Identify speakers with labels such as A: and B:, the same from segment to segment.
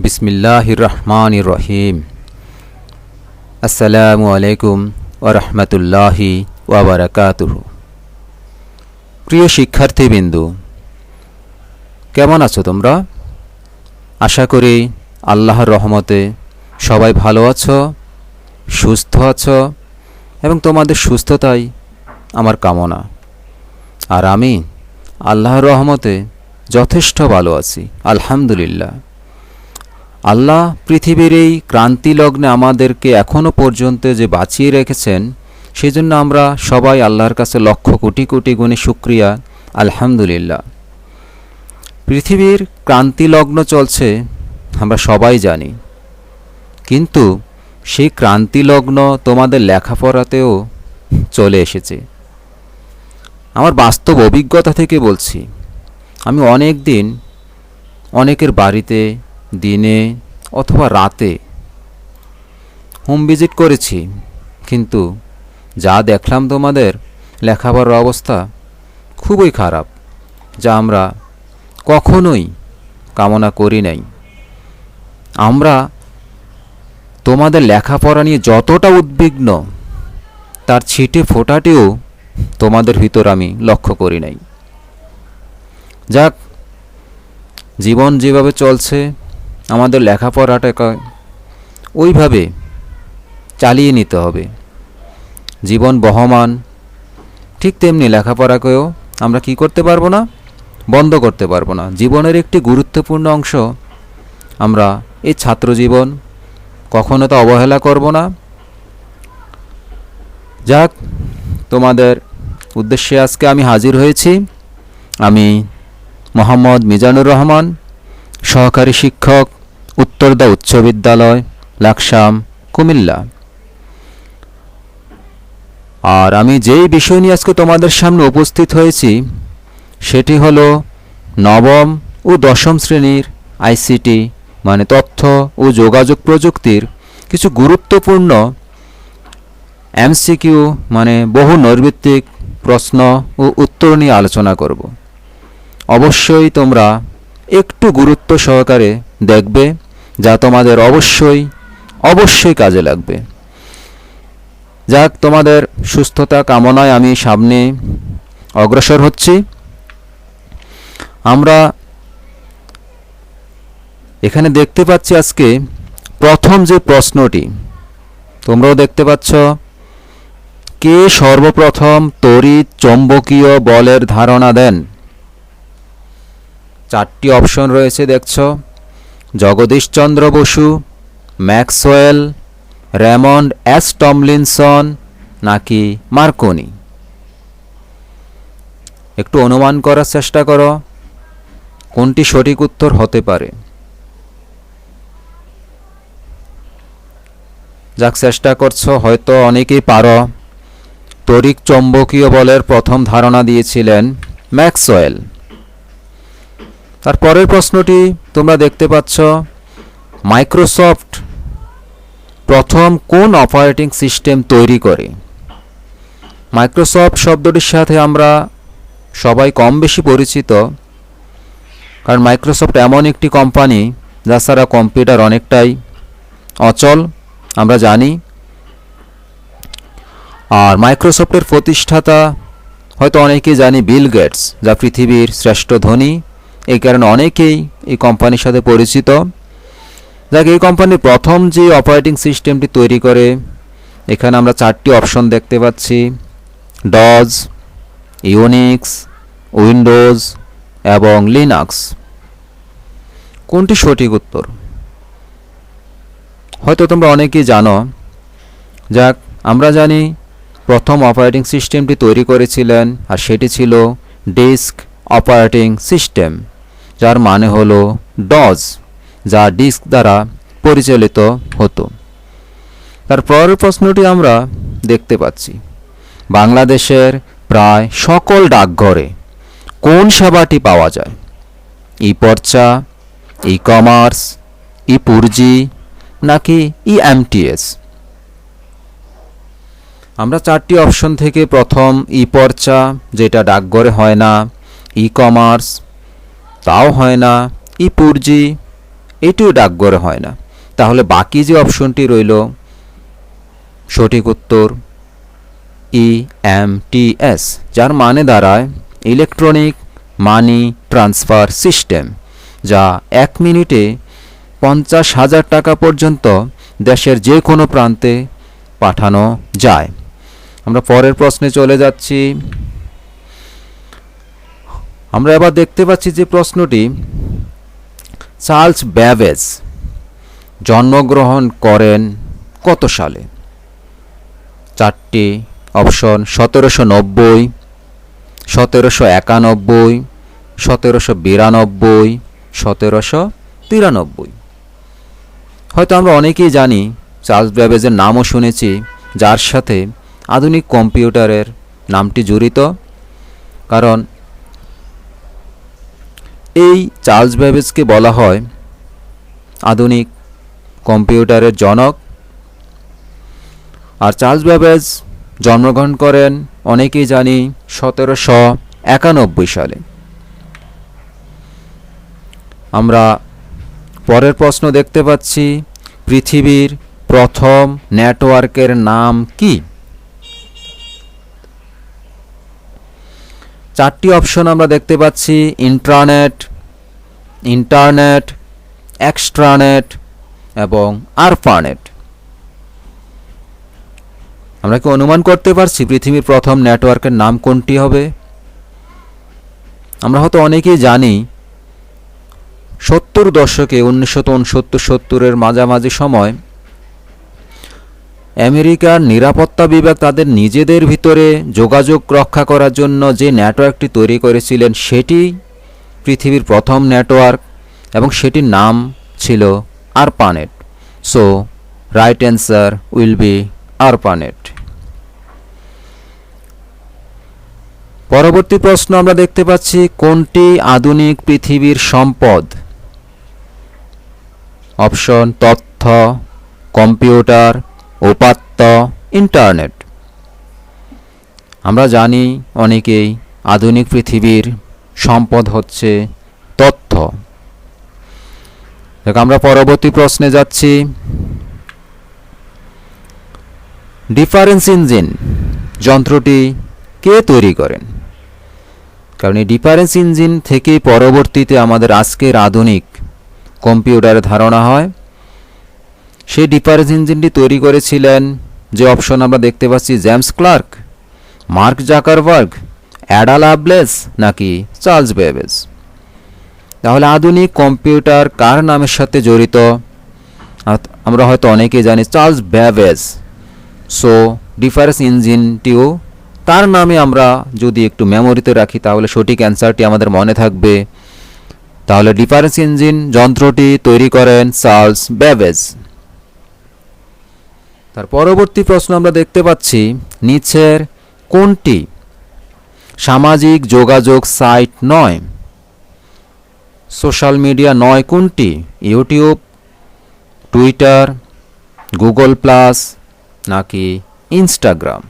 A: বিসমিল্লাহির রহমানির রহিম। আসসালামু আলাইকুম ওয়া রাহমাতুল্লাহি ওয়া বারাকাতুহু। প্রিয় শিক্ষার্থীবৃন্দু, কেমন আছো তোমরা? আশা করি আল্লাহর রহমতে সবাই ভালো আছো, সুস্থ আছো এবং তোমাদের সুস্থতাই আমার কামনা। আর আমি আল্লাহর রহমতে যথেষ্ট ভালো আছি, আলহামদুলিল্লাহ। আল্লাহ পৃথিবীর এই ক্রান্তি লগ্নে আমাদেরকে এখনও পর্যন্ত যে বাঁচিয়ে রেখেছেন, সেই জন্য আমরা সবাই আল্লাহর কাছে লক্ষ কোটি কোটি গুণে শুকরিয়া, আলহামদুলিল্লাহ। পৃথিবীর ক্রান্তি লগ্ন চলছে, আমরা সবাই জানি, কিন্তু সেই ক্রান্তি লগ্ন তোমাদের লেখাপড়াতেও চলে এসেছে। আমার বাস্তব অভিজ্ঞতা থেকে বলছি, আমি অনেক দিন অনেকের বাড়িতে দিনে অথবা রাতে হোম ভিজিট করেছি, কিন্তু যা দেখলাম তোমাদের লেখাপড়ার অবস্থা খুবই খারাপ, যা আমরা কখনোই কামনা করি নাই। আমরা তোমাদের লেখাপড়া নিয়ে যতটা উদ্বিগ্ন, তার ছিটে ফোঁটাটিও তোমাদের ভিতর আমি লক্ষ্য করি নাই। যাক, জীবন যেভাবে চলছে, আমাদের লেখাপড়াটাকে ওইভাবে চালিয়ে নিতে হবে। জীবন বহমান, ঠিক তেমনি লেখাপড়াকেও আমরা কি করতে পারবো না, বন্ধ করতে পারবো না। জীবনের একটি গুরুত্বপূর্ণ অংশ আমরা এই ছাত্র জীবন, কখনো তা অবহেলা করব না। যাক, তোমাদের উদ্দেশ্যে আজকে আমি হাজির হয়েছি। আমি মোহাম্মদ মিজানুর রহমান, সহকারী শিক্ষক, উত্তরদা উচ্চ বিদ্যালয়, লাকসাম, কুমিল্লা। আর আমি যেই বিষয় নিয়ে আজকে তোমাদের সামনে উপস্থিত হয়েছি, সেটি হলো নবম ও দশম শ্রেণীর আইসিটি মানে তথ্য ও যোগাযোগ প্রযুক্তির কিছু গুরুত্বপূর্ণ এমসিকিউ মানে বহু নৈর্ভিত্তিক প্রশ্ন ও উত্তর নিয়ে আলোচনা করব। অবশ্যই তোমরা একটু গুরুত্ব সহকারে দেখবে, যা তোমাদের অবশ্যই কাজে লাগবে। যাক, তোমাদের সুস্থতা কামনায় আমি সামনে অগ্রসর হচ্ছি। আমরা এখানে দেখতে পাচ্ছি আজকে প্রথম যে প্রশ্নটি, তোমরাও দেখতে পাচ্ছ, কে সর্বপ্রথম তড়িৎ চৌম্বকীয় বলের ধারণা দেন? চারটি অপশন রয়েছে, দেখছ, Jagadish Chandra Basu, Maxwell, Raymond S Tomlinson নাকি মার্কনি? একটু অনুমান করার চেষ্টা করো, কোনটি সঠিক উত্তর হতে পারে। যাক, চেষ্টা করছো, হয়তো অনেকেই পারো। তড়িৎ চৌম্বকীয় বলের প্রথম ধারণা দিয়েছিলেন ম্যাক্সওয়েল। তার পরের প্রশ্নটি তোমরা দেখতে পাচ্ছ, মাইক্রোসফট প্রথম কোন অপারেটিং সিস্টেম তৈরি করে? মাইক্রোসফট শব্দটির সাথে আমরা সবাই কম বেশি পরিচিত, কারণ মাইক্রোসফট এমন একটি কোম্পানি যা ছাড়া কম্পিউটার অনেকটাই অচল, আমরা জানি। আর মাইক্রোসফটের প্রতিষ্ঠাতা হয়তো অনেকেই জানি বিল গেটস, যা পৃথিবীর শ্রেষ্ঠ ধনী, এই কারণে অনেকেই এই কোম্পানির সাথে পরিচিত। যাক, এই কোম্পানির প্রথম যে অপারেটিং সিস্টেমটি তৈরি করে, এখানে আমরা চারটি অপশন দেখতে পাচ্ছি, ডজ, ইউনিক্স, উইন্ডোজ এবং লিনাক্স। কোনটি সঠিক উত্তর? হয়তো তোমরা অনেকেই জানো। যাক, আমরা জানি প্রথম অপারেটিং সিস্টেমটি তৈরি করেছিলেন, আর সেটি ছিল ডিস্ক অপারেটিং সিস্টেম, যার মানে হলো ডজ, যা ডিস্ক দ্বারা পরিচালিত হতো। তার পরের প্রশ্নটি আমরা দেখতে পাচ্ছি, বাংলাদেশের প্রায় সকল ডাকঘরে কোন সেবাটি পাওয়া যায়? ই পর্চা, ই কমার্স, ই পুরজি নাকি ই এমটিএস? আমরা চারটি অপশন থেকে প্রথম ই পর্চা, যেটা ডাকঘরে হয় না, ই কমার্স তাও হয় না, ই পুরজি এটিও ডাকঘরে হয় না। তাহলে বাকি যে অপশনটি রইল সঠিক উত্তর EMTS, যার মানে দাঁড়ায় ইলেকট্রনিক মানি ট্রান্সফার সিস্টেম, যা 1 মিনিটে 50,000 টাকা পর্যন্ত দেশের যে কোনো প্রান্তে পাঠানো যায়। আমরা পরের প্রশ্নে চলে যাচ্ছি। আমরা এবার দেখতে পাচ্ছি যে প্রশ্নটি, চার্লস ব্যাবেজ জন্মগ্রহণ করেন কত সালে? 4টি অপশন: 1790, 1791, 1792, 1793। হয়তো আমরা অনেকেই জানি, চার্লস ব্যাবেজের নামও শুনেছি, যার সাথে আধুনিক কম্পিউটারের নামটি জড়িত। কারণ এই চার্লস ব্যাবেজকে বলা হয় আধুনিক কম্পিউটারের জনক। আর চার্লস ব্যাবেজ জন্মগ্রহণ করেন অনেকেই জানি 1791 সালে। আমরা পরের প্রশ্ন দেখতে পাচ্ছি, পৃথিবীর প্রথম নেটওয়ার্কের নাম কি? 4টি অপশন আমরা দেখতে পাচ্ছি: ইন্টারনেট, এক্সট্রানেট এবং আরপানেট। আমরা কি অনুমান করতে পারছি পৃথিবীর প্রথম নেটওয়ার্কের নাম কোনটি হবে? আমরা হয়তো অনেকেই জানি 70 দশকে 1969-70-এর মাঝামাঝি সময় আমেরিকার নিরাপত্তা বিভাগ তাদের নিজেদের ভিতরে যোগাযোগ রক্ষা করার জন্য যে নেটওয়ার্কটি তৈরি করেছিলেন সেটি পৃথিবীর প্রথম নেটওয়ার্ক, এবং সেটির নাম ছিল ARPANET. So right answer will B ARPANET. পরবর্তী প্রশ্ন আমরা দেখতে পাচ্ছি, কোনটি আধুনিক পৃথিবীর সম্পদ? অপশন: তথ্য, কম্পিউটার, উপাত্ত, ইন্টারনেট। আমরা জানি অনেকেই আধুনিক পৃথিবীর সম্পদ হচ্ছে তথ্য। আমরা পরবর্তী প্রশ্নে যাচ্ছি। ডিফারেন্স ইঞ্জিন যন্ত্রটি কে তৈরি করেন? কারণ এই ডিফারেন্স ইঞ্জিন থেকেই পরবর্তীতে আমাদের আজকের আধুনিক কম্পিউটারের ধারণা হয়। সেই ডিফারেন্স ইঞ্জিনটি তৈরি করেছিলেন, যে অপশন আমরা দেখতে পাচ্ছি, James Clark, Mark Zuckerberg, Ada Lovelace নাকি চার্লস ব্যাবেজ। তাহলে আধুনিক কম্পিউটার কার নামের সাথে জড়িত? আমরা হয়তো অনেকেই জানি চার্লস ব্যাবেজ। সো ডিফারেন্স ইঞ্জিনটিও তার নামে আমরা যদি একটু মেমোরিতে রাখি তাহলে সঠিক অ্যান্সারটি আমাদের মনে থাকবে। তাহলে ডিফারেন্স ইঞ্জিন যন্ত্রটি তৈরি করেন চার্লস ব্যাবেজ। তার পরবর্তী প্রশ্ন আমরা দেখতে পাচ্ছি, নিচের কোনটি সামাজিক যোগাযোগ সাইট নয়? সোশ্যাল মিডিয়া নয় কোনটি? ইউটিউব, টুইটার, গুগল প্লাস নাকি ইনস্টাগ্রাম?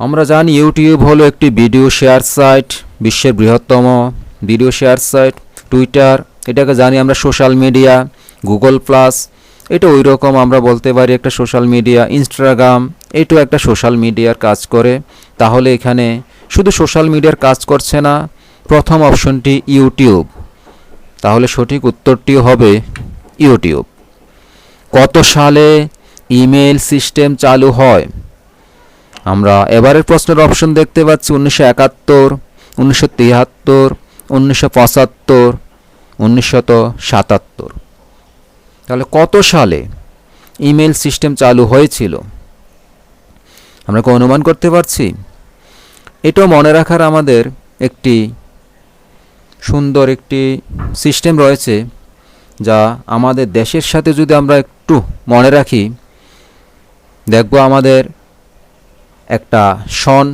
A: আমরা জানি ইউটিউব হলো একটি ভিডিও শেয়ার সাইট, বিশ্বের বৃহত্তম ভিডিও শেয়ার সাইট। টুইটার, এটাকে জানি আমরা সোশ্যাল মিডিয়া। গুগল প্লাস, এটা ওই রকম আমরা বলতে পারি একটা সোশ্যাল মিডিয়া। ইনস্টাগ্রাম, এটাও একটা সোশ্যাল মিডিয়ার কাজ করে। তাহলে এখানে শুধু সোশ্যাল মিডিয়ার কাজ করছে না, প্রথম অপশনটি ইউটিউব। তাহলে সঠিক উত্তরটিও হবে ইউটিউব। কত সালে ইমেল সিস্টেম চালু হয়? আমরা এবারের প্রশ্নের অপশন দেখতে পাচ্ছি 1971, 1973, 1975, 1977। তাহলে কত সালে ইমেল সিস্টেম চালু হয়েছিল? আমরা কি অনুমান করতে পারছি? এটাও মনে রাখার আমাদের একটি সুন্দর একটি সিস্টেম রয়েছে, যা আমাদের দেশের সাথে যদি আমরা একটু মনে রাখি, দেখব আমাদের একটা সন,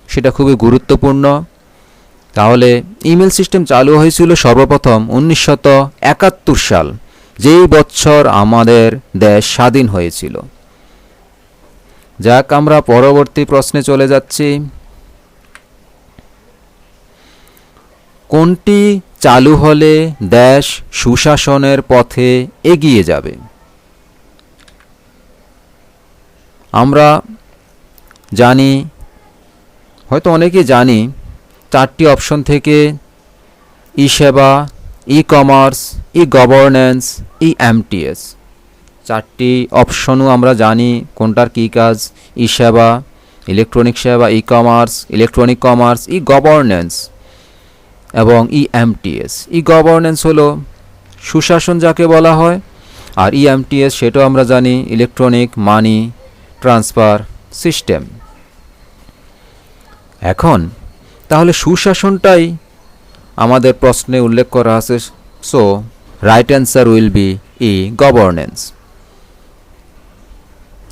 A: সেটা খুবই গুরুত্বপূর্ণ। তাহলে ইমেল সিস্টেম চালু হয়েছিল সর্বপ্রথম 1971 সাল, যেই বছর আমাদের দেশ স্বাধীন হয়েছিল। যাক, আমরা পরবর্তী প্রশ্নে চলে যাচ্ছি। কোনটি চালু হলে দেশ সুশাসনের পথে এগিয়ে যাবে। আমরা জানি, হয়তো অনেকেই জানি, 4টি অপশন থেকে ই সেবা, ই কমার্স, ই গভর্নেন্স, ই এমটিএস, 4টি অপশনও আমরা জানি কোনটার কী কাজ। ই সেবা, ইলেকট্রনিক সেবা, ই কমার্স, ইলেকট্রনিক কমার্স, ই গভর্নেন্স এবং ই এমটিএস। ই গভর্নেন্স হলো সুশাসন যাকে বলা হয়, আর ই এমটিএস সেটাও আমরা জানি ইলেকট্রনিক মানি ট্রান্সফার সিস্টেম। এখন তাহলে সুশাসনটাই আমাদের প্রশ্নে উল্লেখ করা আছে, so right answer will be e governance.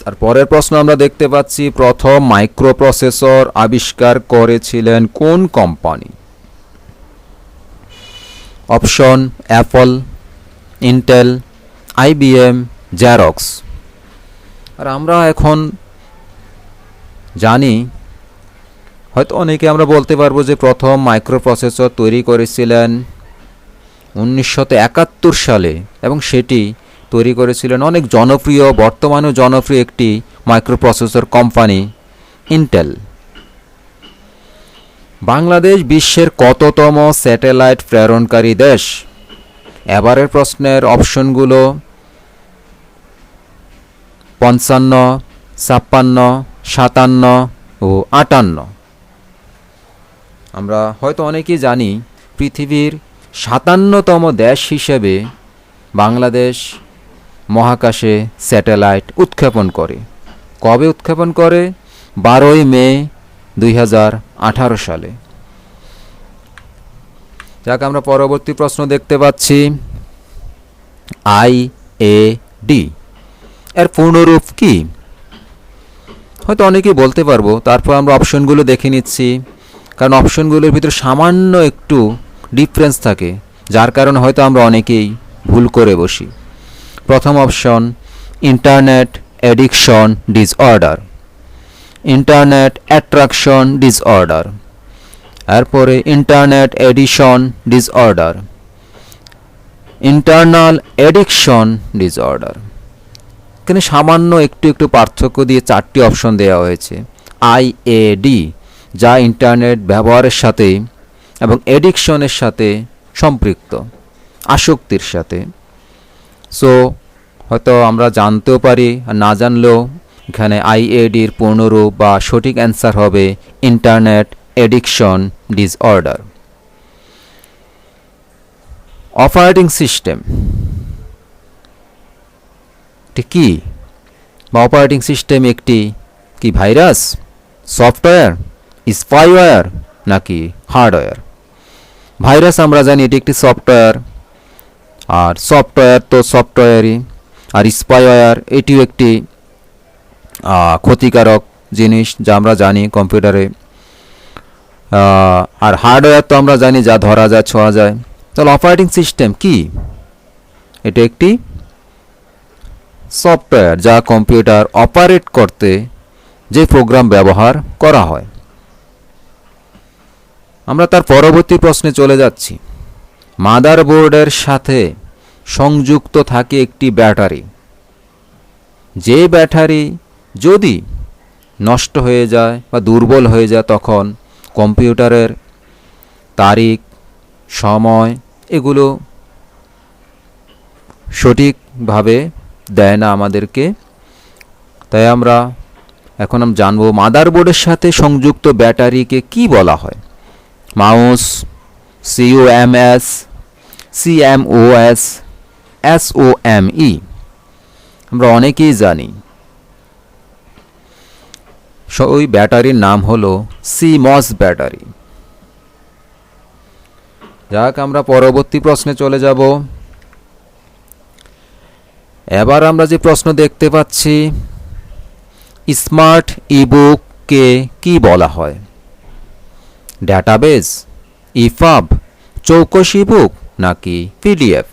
A: আর পরের প্রশ্ন আমরা দেখতে পাচ্ছি, প্রথম মাইক্রোপ্রসেসর আবিষ্কার করেছিলেন কোন company? Option Apple, Intel, IBM, Xerox. আর আমরা এখন জানি, হয়তো অনেকে আমরা বলতে পারবো যে প্রথম মাইক্রোপ্রসেসর তৈরি করেছিলেন 1971 সালে, এবং সেটি তৈরি করেছিলেন অনেক জনপ্রিয়, বর্তমানেও জনপ্রিয় একটি মাইক্রোপ্রসেসর কোম্পানি ইন্টেল। বাংলাদেশ বিশ্বের কততম স্যাটেলাইট প্রেরণকারী দেশ? এবারের প্রশ্নের অপশনগুলো 55, 56, 57 ও 58। আমরা হয়তো অনেকেই জানি পৃথিবীর 57তম দেশ হিসেবে বাংলাদেশ মহাকাশে স্যাটেলাইট উৎক্ষেপণ করে। কবে উৎক্ষেপণ করে? 12ই মে 2018 সালে। যাক, আমরা পরবর্তী প্রশ্ন দেখতে পাচ্ছি, IAD এর পূর্ণরূপ কি? হয়তো অনেকেই বলতে পারবো, তারপর আমরা অপশনগুলো দেখে নিচ্ছি, কারণ অপশনগুলোর ভিতরে সামান্য একটু ডিফারেন্স থাকে, যার কারণে হয়তো আমরা অনেকেই ভুল করে বসি। প্রথম option internet addiction disorder, internet attraction disorder, এরপরে internet edition disorder, internal addiction disorder. এখানে সামান্য একটু পার্থক্য দিয়ে 4টি অপশন দেওয়া হয়েছে। IAD যা ইন্টারনেট ব্যবহারের সাথে এবং এডিকশনের সাথে সম্পৃক্ত, আসক্তির সাথে। সো হয়তো আমরা জানতেও পারি, আর না জানলেও এখানে IADর পূর্ণরূপ বা সঠিক অ্যান্সার হবে internet addiction disorder. Operating system কি, বা অপারেটিং সিস্টেম একটি কি ভাইরাস, সফটওয়্যার, স্পাইওয়্যার নাকি হার্ডওয়্যার? ভাইরাস আমরা জানি এটি একটি সফটওয়্যার, আর সফটওয়্যার তো সফটওয়্যারই, আর স্পাইওয়্যার এটিও একটি ক্ষতিকারক জিনিস যা আমরা জানি কম্পিউটারে। আর হার্ডওয়্যার তো আমরা জানি যা ধরা যায়, ছোঁয়া যায়। তাহলে অপারেটিং সিস্টেম কি? এটা একটি সফটওয়্যার যা কম্পিউটার অপারেট করতে যে প্রোগ্রাম ব্যবহার করা হয়। আমরা তার পরবর্তী প্রশ্নে চলে যাচ্ছি। মাদারবোর্ডের সাথে সংযুক্ত থাকে একটি ব্যাটারি, যে ব্যাটারি যদি নষ্ট হয়ে যায় বা দুর্বল হয়ে যায়, তখন কম্পিউটারের তারিখ, সময় এগুলো সঠিকভাবে দেয় না আমাদেরকে। তাই আমরা এখন জানবো মাদারবোর্ডের সাথে সংযুক্ত ব্যাটারিকে কি বলা হয়। মাউস, COMS, CMOS, SOME আমরা অনেকেই জানি। ওই ব্যাটারির নাম হলো CMOS ব্যাটারি। যাক, আমরা পরবর্তী প্রশ্নে চলে যাব। এবার আমরা যে প্রশ্ন দেখতে পাচ্ছি, স্মার্ট ইবুককে কি বলা হয়? ডেটাবেস, ইপাব, চৌকস ইবুক নাকি PDF?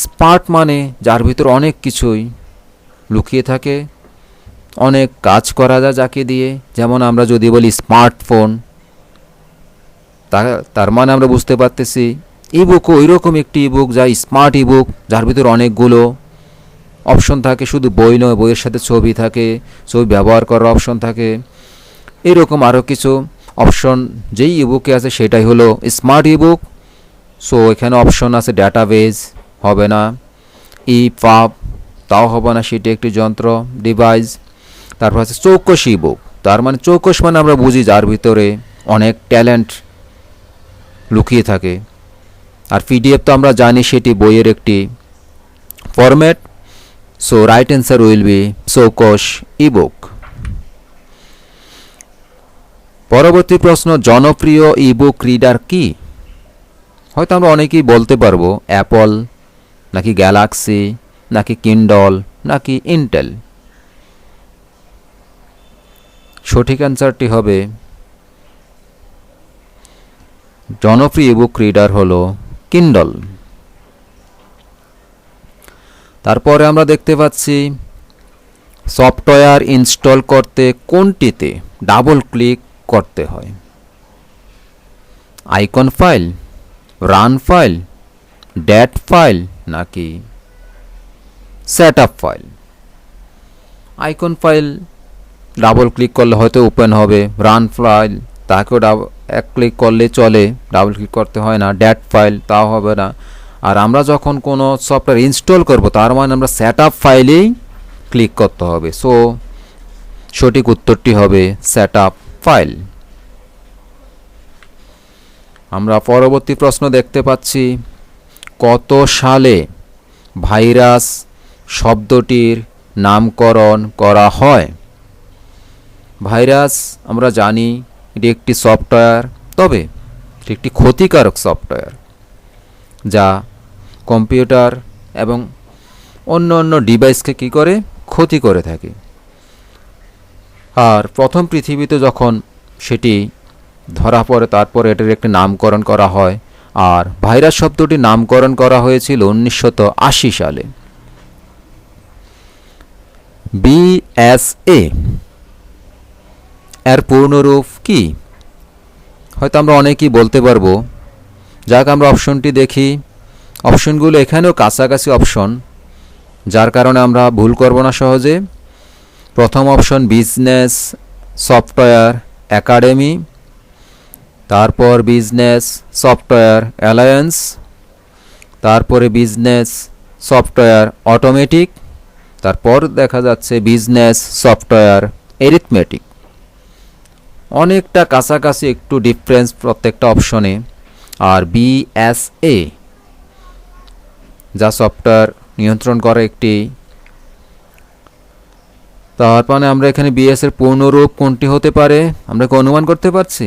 A: স্মার্ট মানে যার ভিতর অনেক কিছুই লুকিয়ে থাকে, অনেক কাজ করা যায় যাকে দিয়ে। যেমন আমরা যদি বলি স্মার্টফোন, তার মানে আমরা বুঝতে পারতেছি ইবুকও ওই রকম একটি ইবুক যা স্মার্ট ইবুক, যার ভিতর অনেকগুলো অপশন থাকে। শুধু বই নয়, বইয়ের সাথে ছবি থাকে, ছবি ব্যবহার করার অপশন থাকে, এরকম আরও কিছু অপশন যেই ইবুকে আছে সেটাই হলো স্মার্ট ইবুক। সো এখানে অপশন আছে ডাটাবেজ হবে না, ই পাব তাও হবে না, সেটি একটি যন্ত্র ডিভাইস। তারপর আছে চৌকস ইবুক, তার মানে চৌকস মানে আমরা বুঝি যার ভিতরে অনেক ট্যালেন্ট লুকিয়ে থাকে। আর পিডিএফ তো আমরা জানি সেটি বইয়ের একটি format. So right answer will be চৌকস ইবুক। পরবর্তী প্রশ্ন, জনপ্রিয় ইবুক রিডার কি? হয়তো আমরা অনেকেই বলতে পারবো অ্যাপল নাকি গ্যালাক্সি নাকি কিন্ডল নাকি ইন্টেল। সঠিক অ্যান্সারটি হবে জনপ্রিয় ইবুক রিডার হলো কিন্ডল। তারপরে আমরা দেখতে পাচ্ছি সফটওয়্যার ইনস্টল করতে কোনটিতে ডাবল ক্লিক করতে হয়? Icon file, run file, dat file নাকি setup file? Icon file double click করলে হয়তো ওপেন হবে, রান ফাইল তাকেও এক ক্লিক করলে চলে, ডাবল ক্লিক করতে হয় না, ড্যাট ফাইল তাও হবে না। আর আমরা যখন কোনো সফটওয়্যার ইনস্টল করব তার মানে আমরা সেটআপ ফাইলেই ক্লিক করতে হবে। সো সঠিক উত্তরটি হবে সেটআপ ফাইল। আমরা পরবর্তী প্রশ্ন দেখতে পাচ্ছি, কত সালে ভাইরাস শব্দটির নামকরণ করা হয়? ভাইরাস আমরা জানি এটি একটি সফটওয়্যার, তবে এটি একটি ক্ষতিকারক সফটওয়্যার যা কম্পিউটার এবং অন্য অন্য ডিভাইসকে কী করে ক্ষতি করে থাকে। আর প্রথম পৃথিবীতে যখন সেটি ধরা পড়ে তারপরে এটার একটি নামকরণ করা হয়। আর ভাইরাস শব্দটির নামকরণ করা হয়েছিল 1980 সালে। বিএসএ এর পূর্ণরূপ কি? হয়তো আমরা অনেকেই বলতে পারবো। যাক আমরা অপশনটি দেখি। অপশনগুলো এখানেও কাছাকাছি অপশন, যার কারণে আমরা ভুল করব না সহজে। প্রথম অপশন বিজনেস সফটওয়্যার একাডেমি, তারপর বিজনেস সফটওয়্যার অ্যালায়েন্স, তারপরে বিজনেস সফটওয়্যার অটোমেটিক, তারপর দেখা যাচ্ছে বিজনেস সফটওয়্যার এরিথমেটিক। অনেকটা কাছাকাছি, একটু ডিফারেন্স প্রত্যেকটা অপশনে। আর বিএসএ যা সফটওয়্যার নিয়ন্ত্রণ করে একটি, তার মানে আমরা এখানে বিএস এর পূর্ণরূপ কোনটি হতে পারে আমরা কি অনুমান করতে পারছি?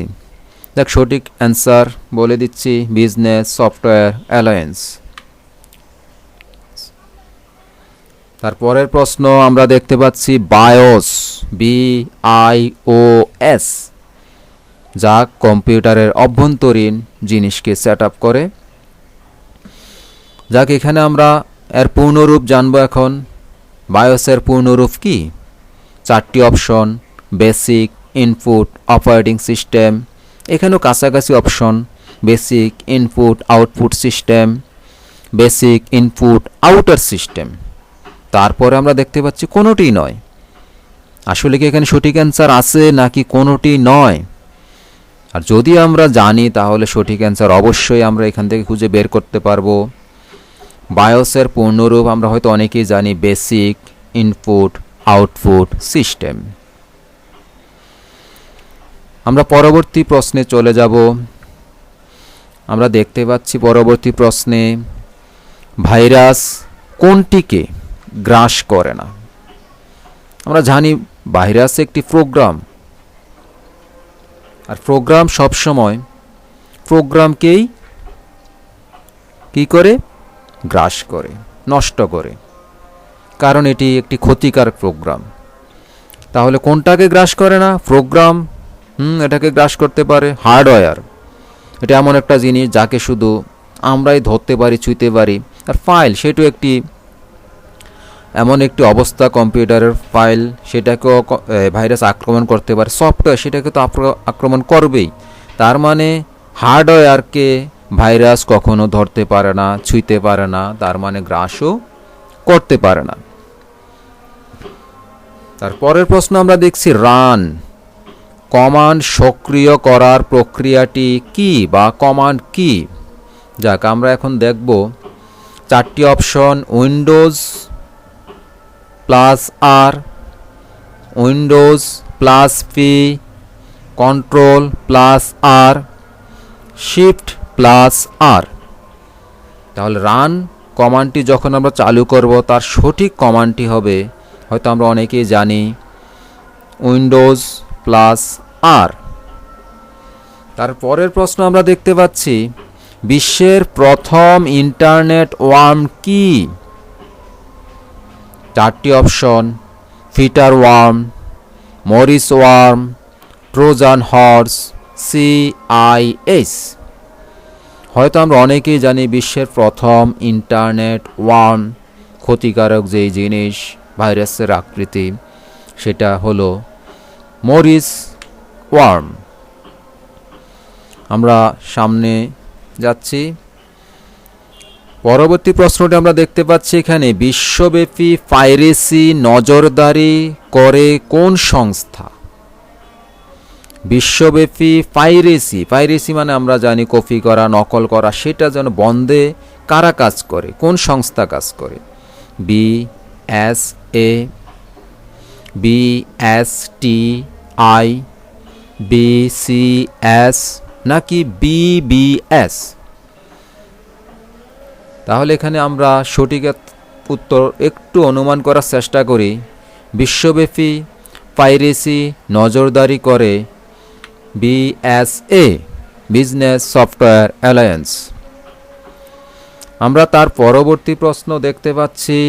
A: দেখ সঠিক অ্যান্সার বলে দিচ্ছি, বিজনেস সফটওয়্যার অ্যালায়েন্স। তারপরের প্রশ্ন আমরা দেখতে পাচ্ছি বায়োস, BIOS, যা কম্পিউটারের অভ্যন্তরীণ জিনিসকে সেট আপ করে। যাক এখানে আমরা এর পূর্ণরূপ জানবো এখন। বায়োসের পূর্ণরূপ কি? 4টি option, basic input operating system, এখানেও কাছাকাছি option, basic input output system, basic input outer system. তারপরে আমরা দেখতে পাচ্ছি কোনোটি নয়। আসলে কি এখানে সঠিক অ্যান্সার আছে নাকি কোনোটি নয়? আর যদি আমরা জানি তাহলে সঠিক অ্যান্সার অবশ্যই আমরা এখান থেকে খুঁজে বের করতে পারবো। বায়োসের পূর্ণরূপ আমরা হয়তো অনেকেই জানি, বেসিক ইনপুট আউটপুট সিস্টেম। আমরা পরবর্তী প্রশ্নে চলে যাব। আমরা দেখতে পাচ্ছি পরবর্তী প্রশ্নে ভাইরাস কোনটিকে গ্রাস করে না? আমরা জানি ভাইরাস একটি প্রোগ্রাম, আর প্রোগ্রাম সবসময় প্রোগ্রামকেই কি করে গ্রাস করে, নষ্ট করে, কারণ এটি একটি ক্ষতিকারক প্রোগ্রাম। তাহলে কোনটাকে গ্রাস করে না? প্রোগ্রাম এটাকে গ্রাস করতে পারে। হার্ডওয়্যার এটা এমন একটা জিনিস যাকে শুধু আমরাই ধরতে পারি, ছুঁতে পারি। আর ফাইল সেটাও একটি এমন একটি অবস্থা, কম্পিউটারের ফাইল, সেটাকেও ভাইরাস আক্রমণ করতে পারে। সফটওয়্যার সেটাকে তো আক্রমণ করবেই। তার মানে হার্ডওয়্যারকে ভাইরাস কখনো ধরতে পারে না, ছুঁতে পারে না, তার মানে গ্রাসও করতে পারে না। তারপরের প্রশ্ন আমরা দেখছি রান। কমান্ড সক্রিয় করার প্রক্রিয়াটি কি বা কমান্ড কি? যাক, আমরা এখন দেখব 4টি option: Windows plus R, Windows plus P, control plus R, shift plus R. তাহলে রান কমান্ডটি যখন আমরা চালু করব তার সঠিক কমান্ডটি হবে, হয়তো আমরা অনেকেই জানি, উইন্ডোজ প্লাস আর। তারপরের প্রশ্ন আমরা দেখতে পাচ্ছি বিশ্বের প্রথম ইন্টারনেট ওয়ার্ম কি? 4টি অপশন: ফিটার worm, Morris worm, Trojan horse, CIS। হয়তো আমরা অনেকেই জানি বিশ্বের প্রথম ইন্টারনেট ওয়ার্ম, ক্ষতিকারক যেই জিনিস, ভাইরাসের আকৃতি, সেটা হলো মরিস ওয়ার্ম। আমরা সামনে যাচ্ছি। পরবর্তী প্রশ্নটি আমরা দেখতে পাচ্ছি এখানে, বিশ্বব্যাপী পাইরেসি নজরদারি করে কোন সংস্থা? বিশ্বব্যাপী পাইরেসি মানে আমরা জানি কপি করা, নকল করা, সেটা যেন বন্ধে কারা কাজ করে, কোন সংস্থা কাজ করে? BSA, BSTI, BCS নাকি BBS? তাহলে এখানে আমরা সঠিক উত্তর একটু অনুমান করার চেষ্টা করি। বিশ্বব্যাপী পাইরেসি নজরদারি করে BSA, বিজনেস সফটওয়্যার অ্যালায়েন্স। আমরা তার পরবর্তী প্রশ্ন দেখতে পাচ্ছি,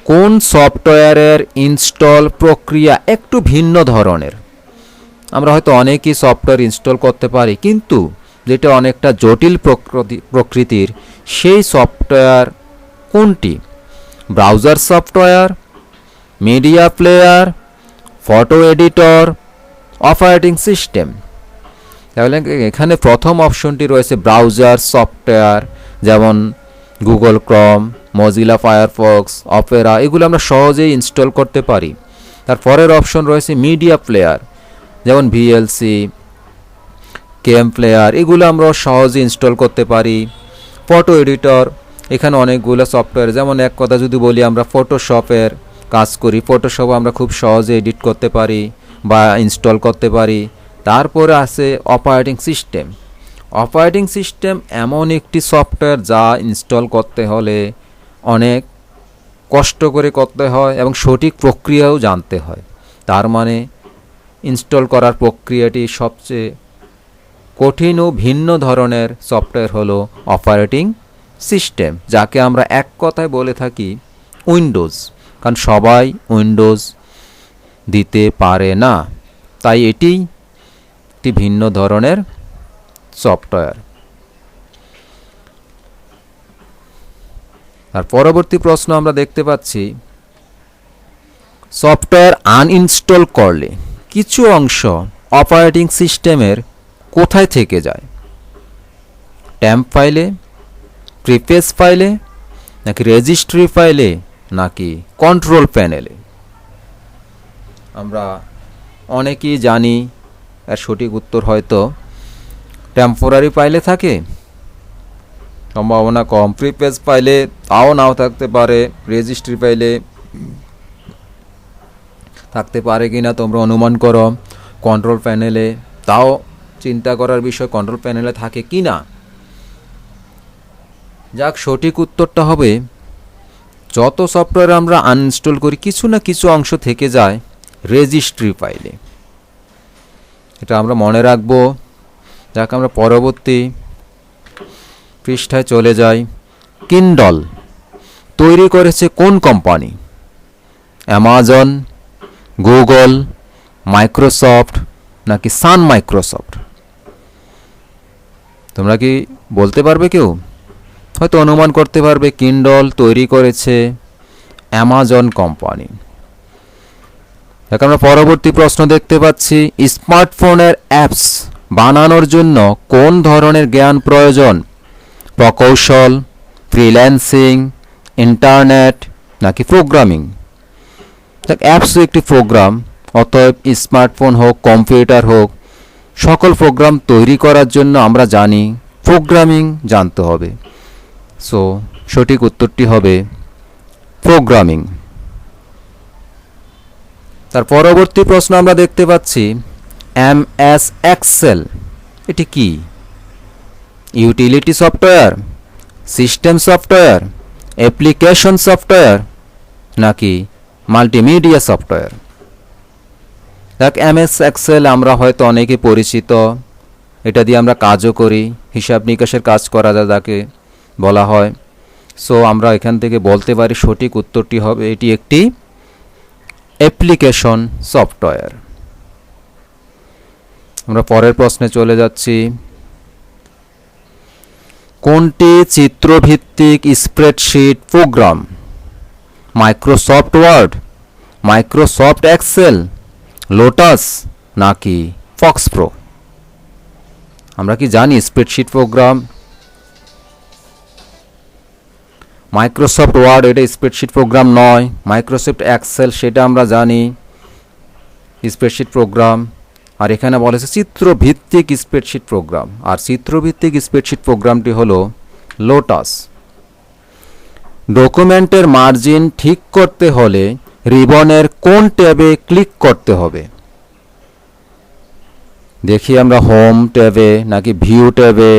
A: কোন সফটওয়্যারের ইনস্টল প্রক্রিয়া একটু ভিন্ন ধরনের? আমরা হয়তো অনেকই সফটওয়্যার ইনস্টল করতে পারি, কিন্তু যেটা অনেকটা জটিল প্রকৃতির, সেই সফটওয়্যার কোনটি? Browser software, media player, photo editor, operating system. তাহলে এখানে প্রথম অপশনটি রয়েছে ব্রাউজার সফটওয়্যার, যেমন Google Chrome, Mozilla Firefox, Opera, এগুলো আমরা সহজেই ইনস্টল করতে পারি। তারপরের অপশন রয়েছে মিডিয়া প্লেয়ার, যেমন VLC, কেম প্লেয়ার, এগুলো আমরা সহজে ইনস্টল করতে পারি। ফটো এডিটর, এখানে অনেকগুলো সফটওয়্যার, যেমন এক কথা যদি বলি, আমরা ফটোশপের কাজ করি, ফটোশপ আমরা খুব সহজে এডিট করতে পারি বা ইনস্টল করতে পারি। তারপরে আছে অপারেটিং সিস্টেম। অপারেটিং সিস্টেম এমন একটি সফটওয়্যার যা ইনস্টল করতে হলে অনেক কষ্ট করে করতে হয় এবং সঠিক প্রক্রিয়াও জানতে হয়। তার মানে ইনস্টল করার প্রক্রিয়াটি সবচেয়ে কঠিন ও ভিন্ন ধরনের সফটওয়্যার হলো অপারেটিং সিস্টেম, যাকে আমরা এক কথায় বলে থাকি উইন্ডোজ, কারণ সবাই উইন্ডোজ দিতে পারে না, তাই এটি একটি ভিন্ন ধরনের সফটওয়্যার। আর পরবর্তী প্রশ্ন আমরা দেখতে পাচ্ছি, সফটওয়্যার আনইনস্টল করলে কিছু অংশ অপারেটিং সিস্টেমের কোথায় থেকে যায়? টেম্প ফাইলে, প্রিপেজ ফাইলে, নাকি রেজিস্ট্রি ফাইলে, নাকি কন্ট্রোল প্যানেলে? আমরা অনেকেই জানি এর সঠিক উত্তর হয়তো টেম্পোরারি ফাইলে থাকে, সম্ভাবনা কম। প্রিপেজ ফাইলে তাও নাও থাকতে পারে, রেজিস্ট্রি ফাইলে থাকতে পারে কিনা তোমরা অনুমান করো। কন্ট্রোল প্যানেলে তাও চিন্তা করার বিষয়, কন্ট্রোল প্যানেলে থাকে কি না। যাক, সঠিক উত্তরটা হবে যত সফটওয়্যার আমরা আনইনস্টল করি কিছু না কিছু অংশ থেকে যায় রেজিস্ট্রি ফাইলে। এটা আমরা মনে রাখবো। যাক, আমরা পরবর্তী পৃষ্ঠায় চলে যাই। কিন্ডল তৈরি করেছে কোন কোম্পানি? অ্যামাজন, গুগল, মাইক্রোসফট নাকি সান মাইক্রোসফট? তোমরা কি বলতে পারবে কেউ? হয়তো অনুমান করতে পারবে কিন্ডল তৈরি করেছে অ্যামাজন কোম্পানি। এখন আমরা পরবর্তী প্রশ্ন দেখতে পাচ্ছি, স্মার্টফোনের অ্যাপস বানানোর জন্য কোন ধরনের জ্ঞান প্রয়োজন? প্রকৌশল, ফ্রিল্যান্সিং, ইন্টারনেট নাকি প্রোগ্রামিং? দেখ, অ্যাপসও একটি প্রোগ্রাম, অতএব স্মার্টফোন হোক, কম্পিউটার হোক, সকল প্রোগ্রাম তৈরি করার জন্য আমরা জানি প্রোগ্রামিং জানতে হবে। সো সঠিক উত্তরটি হবে প্রোগ্রামিং। তার পরবর্তী প্রশ্ন আমরা দেখতে পাচ্ছি MS এক্সেল এটি কি? Utility software, system software, application software নাকি মাল্টিমিডিয়া সফটওয়্যার? দেখ, MS এক্সেল আমরা হয়তো অনেকে পরিচিত, এটা দিয়ে আমরা কাজও করি, হিসাব নিকাশের কাজ করা যায় যাকে বলা হয়। সো আমরা এখান থেকে বলতে পারি সঠিক উত্তরটি হবে এটি একটি অ্যাপ্লিকেশন সফটওয়্যার। আমরা পরের প্রশ্নে চলে যাচ্ছি। কোনটি চিত্রভিত্তিক spreadsheet program? Microsoft Word, Microsoft Excel, Lotus নাকি ফক্স প্রো? আমরা কি জানি স্প্রেডশিট প্রোগ্রাম মাইক্রোসফট ওয়ার্ড এটা স্প্রেডশিট প্রোগ্রাম নয়, মাইক্রোসফট এক্সেল সেটা আমরা জানি স্প্রেডশিট প্রোগ্রাম, আর এখানে বলেছে চিত্রভিত্তিক স্প্রেডশিট প্রোগ্রাম, আর চিত্রভিত্তিক স্প্রেডশিট প্রোগ্রামটি হলো লোটাস। ডকুমেন্টের মার্জিন ঠিক করতে হলে রিবনের কোন ট্যাবে ক্লিক করতে হবে? দেখি আমরা হোম ট্যাবে নাকি ভিউ ট্যাবে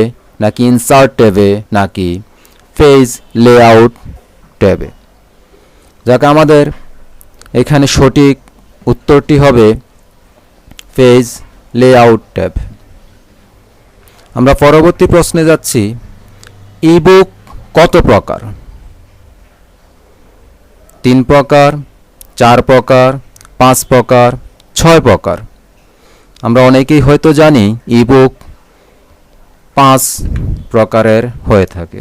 A: নাকি ইনসার্ট ট্যাবে নাকি পেজ লেআউট ট্যাবে? যাকে আমাদের এখানে সঠিক উত্তরটি হবে পেজ লেআউট ট্যাব। আমরা পরবর্তী প্রশ্নে যাচ্ছি। ইবুক কত প্রকার? 3 প্রকার, 4 প্রকার, 5 প্রকার, 6 প্রকার? আমরা অনেকেই হয়তো জানি ইবুক 5 প্রকারের হয়ে থাকে।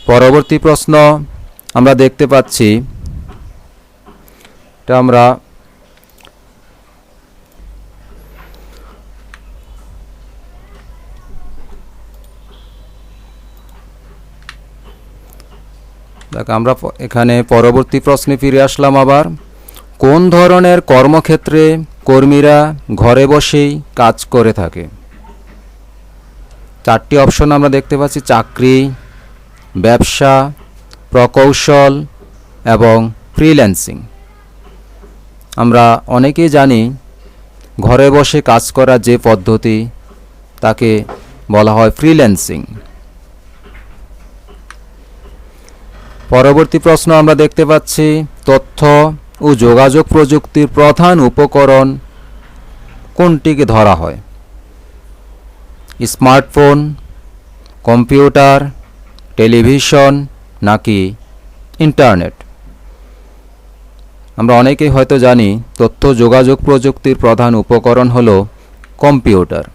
A: পরবর্তী প্রশ্ন আমরা দেখতে পাচ্ছি, এটা আমরা আমরা এখানে পরবর্তী প্রশ্নে ফিরে আসলাম আবার। কোন ধরনের কর্মক্ষেত্রে কর্মীরা ঘরে বসেই কাজ করে থাকে? 4টি অপশন আমরা দেখতে পাচ্ছি, চাকরি, ব্যবসা, প্রকৌশল এবং ফ্রিল্যান্সিং। আমরা অনেকেই জানি ঘরে বসে কাজ করা যে পদ্ধতি তাকে বলা হয় ফ্রিল্যান্সিং। পরবর্তী প্রশ্ন আমরা দেখতে পাচ্ছি, তথ্য ও যোগাযোগ প্রযুক্তির প্রধান উপকরণ কোনটিকে ধরা হয়? স্মার্টফোন, কম্পিউটার, টেলিভিশন নাকি ইন্টারনেট? আমরা অনেকেই হয়তো জানি তথ্য যোগাযোগ প্রযুক্তির প্রধান উপকরণ হলো কম্পিউটার।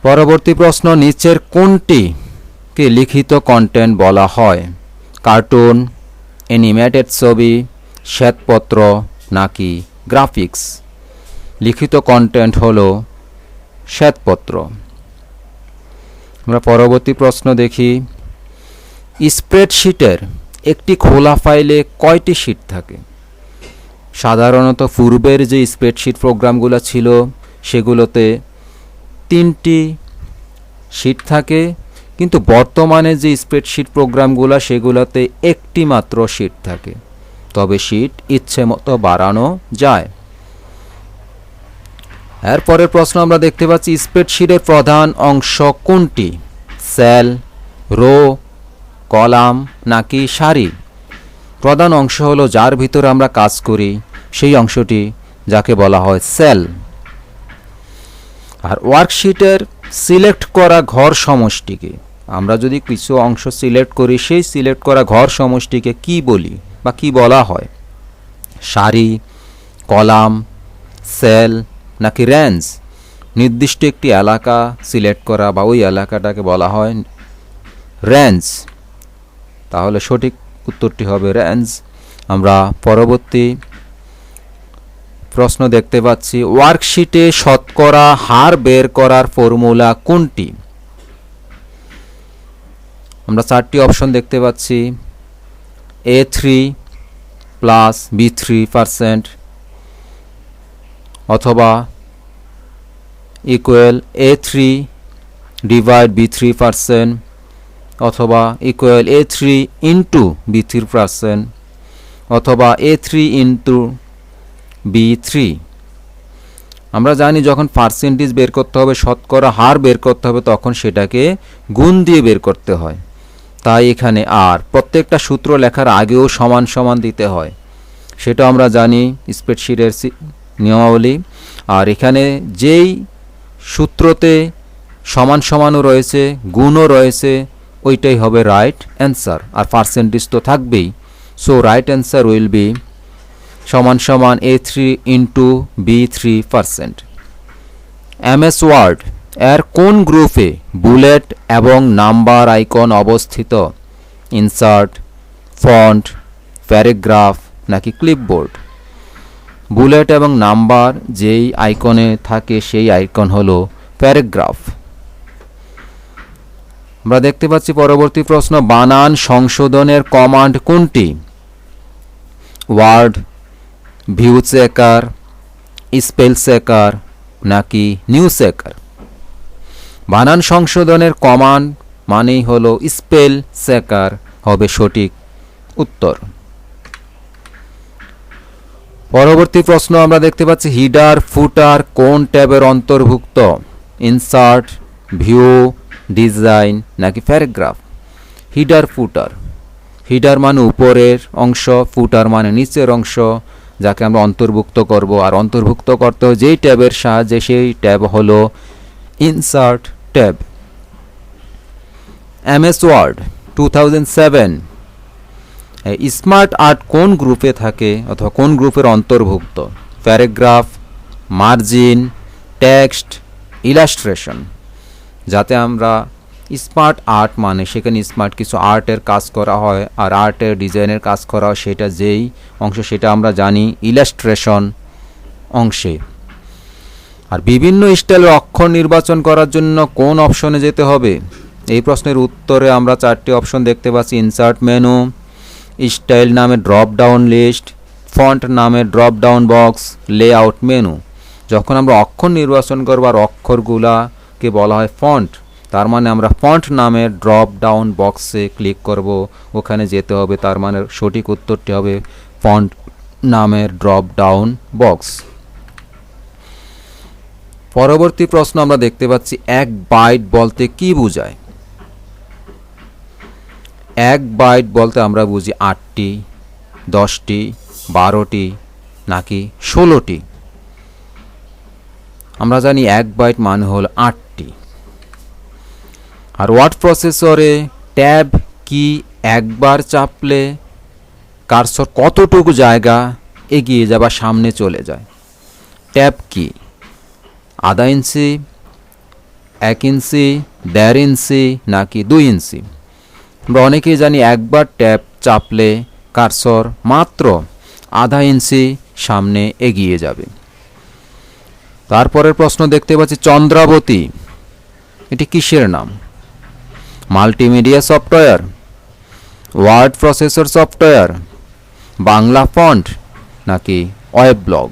A: পরবর্তী প্রশ্ন, নিচের কোনটিকে লিখিত কন্টেন্ট বলা হয়? কার্টুন, অ্যানিমেটেড ছবি, শ্বেতপত্র নাকি গ্রাফিক্স? লিখিত কন্টেন্ট হলো শ্বেতপত্র। আমরা পরবর্তী প্রশ্ন দেখি। স্প্রেডশিটের একটি খোলা ফাইলে কয়টি শীট থাকে? সাধারণত পূর্বের যে স্প্রেডশিট প্রোগ্রামগুলো ছিল সেগুলোতে 3টি শীট থাকে, কিন্তু বর্তমানে যে স্প্রেডশিট প্রোগ্রামগুলো সেগুলোতে একটি মাত্র শীট থাকে, তবে শীট ইচ্ছে মতো বাড়ানো যায়। এরপরের প্রশ্ন আমরা দেখতে পাচ্ছি, স্প্রেডশিটের প্রধান অংশ কোনটি? সেল, রো, কলাম নাকি সারি? প্রধান অংশ হলো যার ভিতরে আমরা কাজ করি সেই অংশটি, যাকে বলা হয় সেল। আর ওয়ার্কশিটের সিলেক্ট করা ঘর সমষ্টিকে, আমরা যদি কিছু অংশ সিলেক্ট করি সেই সিলেক্ট করা ঘর সমষ্টিকে কি বলি বা কি বলা হয়? সারি, কলাম, সেল নাকি রেঞ্জ? নির্দিষ্ট একটি এলাকা সিলেক্ট করা বা ওই এলাকাটাকে বলা হয় রেঞ্জ। তাহলে সঠিক উত্তরটি হবে রেঞ্জ। আমরা পরবর্তী প্রশ্ন দেখতে পাচ্ছি, ওয়ার্কশিটে শতকরা হার বের করার ফর্মুলা কোনটি? আমরা 4টি অপশন দেখতে পাচ্ছি, A3 প্লাস B3% অথবা ইকুয়াল A3 ডিভাইড B3% অথবা ইকুয়াল A3 ইন্টু B3% অথবা A3 ইন্টু B3। আমরা জানি যখন পার্সেন্টেজ বের করতে হবে, শতকরা হার বের করতে হবে, তখন সেটাকে গুণ দিয়ে বের করতে হয়। তাই এখানে আর প্রত্যেকটা সূত্র লেখার আগেও সমান সমান দিতে হয়, সেটা আমরা জানি স্প্রেডশিটের নিয়মাবলী। আর এখানে যেই সূত্রতে সমান সমানও রয়েছে, গুণও রয়েছে, ওইটাই হবে রাইট অ্যান্সার। আর পার্সেন্টেজ তো থাকবেই। So right answer will B সমান সমান A3 into B3%। MS word এর কোন গ্রুপে বুলেট এবং নাম্বার আইকন অবস্থিত? ইনসার্ট, ফন্ট, প্যারাগ্রাফ নাকি ক্লিপবোর্ড? বুলেট এবং নাম্বার যেই আইকনে থাকে সেই আইকন হলো প্যারাগ্রাফ। আমরা দেখতে পাচ্ছি পরবর্তী প্রশ্ন, বানান সংশোধনের কমান্ড কোনটি? Word, view checker, spell checker নাকি নিউ চেকার? বানান সংশোধনের কমান্ড মানেই হলো স্পেল চেকার হবে সঠিক উত্তর। পরবর্তী প্রশ্ন আমরা দেখতে পাচ্ছি, হিডার ফুটার কোন ট্যাবের অন্তর্ভুক্ত? ইনসার্ট, ভিউ, ডিজাইন নাকি প্যারাগ্রাফ? হিডার ফুটার, হিডার মানে উপরের অংশ, ফুটার মানে নিচের অংশ, যাকে আমরা অন্তর্ভুক্ত করব। আর অন্তর্ভুক্ত করতে হয় যেই ট্যাবের সাহায্যে, সেই ট্যাব হলো insert tab. MS Word 2007 smart art কোন গ্রুপে থাকে অথবা কোন গ্রুপের অন্তর্ভুক্ত? Paragraph, margin, text, illustration. যাতে আমরা স্মার্ট আর্ট মানে সেখানে স্মার্ট কিছু আর্টের কাজ করা হয়, আর আর্টের ডিজাইনের কাজ করা হয়, সেটা যেই অংশ সেটা আমরা জানি ইলাস্ট্রেশন অংশে। আর বিভিন্ন স্টাইলের অক্ষর নির্বাচন করার জন্য কোন অপশনে যেতে হবে? এই প্রশ্নের উত্তরে আমরা 4টি অপশন দেখতে পাচ্ছি, ইনসার্ট মেনু, স্টাইল নামে ড্রপ ডাউন লিস্ট, ফন্ট নামে drop down box, layout menu. যখন আমরা অক্ষর নির্বাচন করব আর অক্ষরগুলাকে বলা হয় ফন্ট, তার মানে আমরা ফন্ট নামের ড্রপ ডাউন বক্সে ক্লিক করব, ওখানে যেতে হবে। তার মানে সঠিক উত্তরটি হবে ফন্ট নামের ড্রপ ডাউন বক্স। পরবর্তী প্রশ্ন আমরা দেখতে পাচ্ছি, 1 বাইট বলতে কি বোঝায়? 1 বাইট বলতে আমরা বুঝি 8টি, 10টি, 12টি নাকি 16টি? আমরা জানি 1 বাইট মানে হল 8টি। আর ওয়ার্ড প্রসেসরে ট্যাব কি একবার চাপলে কার্সর কতটুকু জায়গা এগিয়ে যায় বা সামনে চলে যায়? ট্যাব কি আধা ইঞ্চি, 1 ইঞ্চি, 1.5 ইঞ্চি নাকি 2 ইঞ্চি? আমরা অনেকেই জানি একবার ট্যাব চাপলে কার্সর মাত্র আধা ইঞ্চি সামনে এগিয়ে যাবে। তারপরের প্রশ্ন দেখতে পাচ্ছি, চন্দ্রাবতী এটি কিসের নাম? Multimedia software, word processor software, Bangla font নাকি ওয়েব ব্লগ?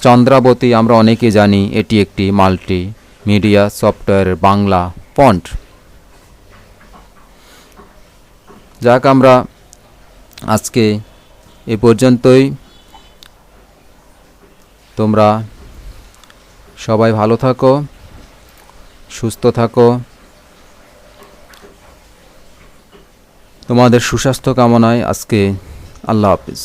A: চন্দ্রাবতী আমরা অনেকেই জানি এটি একটি মাল্টিমিডিয়া সফটওয়্যারের বাংলা ফন্ট। যাক, আমরা আজকে এ পর্যন্তই। তোমরা সবাই ভালো থাকো, সুস্থ থাকো। তোমাদের সুস্বাস্থ্য কামনায় আজকে আল্লাহ হাফিজ।